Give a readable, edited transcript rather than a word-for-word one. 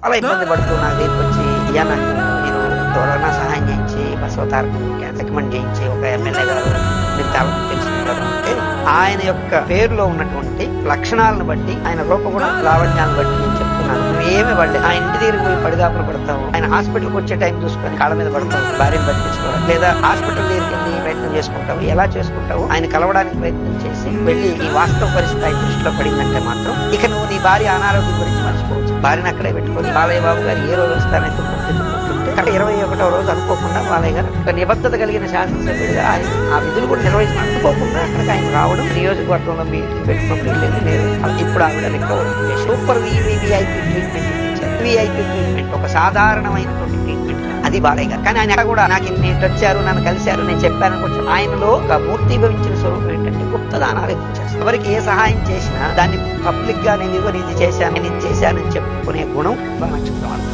చాలా ఇబ్బంది పడుతూ నాకు దగ్గరికి వచ్చి అయ్యా నాకు మీరు ఎవరైనా సహాయం చేయించి బసవతారకం రికమెండ్ చేయించి ఒక ఎమ్మెల్యే గారు మీరు చాలా తెలుసుకుంటారు అంటే ఆయన యొక్క పేరులో ఉన్నటువంటి లక్షణాలను బట్టి ఆయన రూపగుణ లావణ్యాలను బట్టి నేను చెప్తున్నాను. నువ్వు ఏమి పడలేదు. ఆ ఇంటి దగ్గరికి పోయి పడిగాపులు పడతావు, ఆయన హాస్పిటల్కి వచ్చే టైం చూసుకొని కాళ్ళ మీద పడతావు, భార్యను బతికించుకోవడం, లేదా హాస్పిటల్ దగ్గరికి వెళ్ళి ప్రయత్నం చేసుకుంటావు. ఎలా చేసుకుంటావు? ఆయన కలవడానికి ప్రయత్నం చేసి వెళ్ళి ఈ వాస్తవ పరిస్థితి ఆయన దృష్టిలో పడిందంటే మాత్రం ఇక నువ్వు నీ భార్య అనారోగ్యం గురించి మర్చిపోవచ్చు. భార్యను అక్కడే పెట్టుకొని బాలయ్య బాబు గారు ఏ రోజు వస్తానైతే అక్కడ 21వ రోజు అనుకోకుండా బాలయ్య గారు ఒక నిబద్ధత కలిగిన శాసనసభ్యుడిగా ఆయన ఆ విధులు కూడా నిర్వహించి అనుకోకుండా అక్కడికి ఆయన రావడం, నియోజకవర్గంలో మీటింగ్ పెట్టుకుని లేదు. ఇప్పుడు ఆవిడ రికవరీ సూపర్ విఐపి ట్రీట్మెంట్ ఇచ్చారు. విఐపి ట్రీట్మెంట్ ఒక సాధారణమైనటువంటి ట్రీట్మెంట్ అది బాలయ్య గారు. కానీ ఆయన కూడా నాకు నేను వచ్చారు, నన్ను కలిశారు, నేను చెప్పాను కొంచెం ఆయనలో ఒక మూర్తిభవించిన స్వరూపం ఏంటంటే గుప్తదానాలు ఎక్కువ చేస్తారు. ఎవరికి ఏ సహాయం చేసినా దాన్ని పబ్లిక్ గా నేను ఇది చేశాను, నేను ఇది చేశానని చెప్పుకునే గుణం బాగా నచ్చుతాం.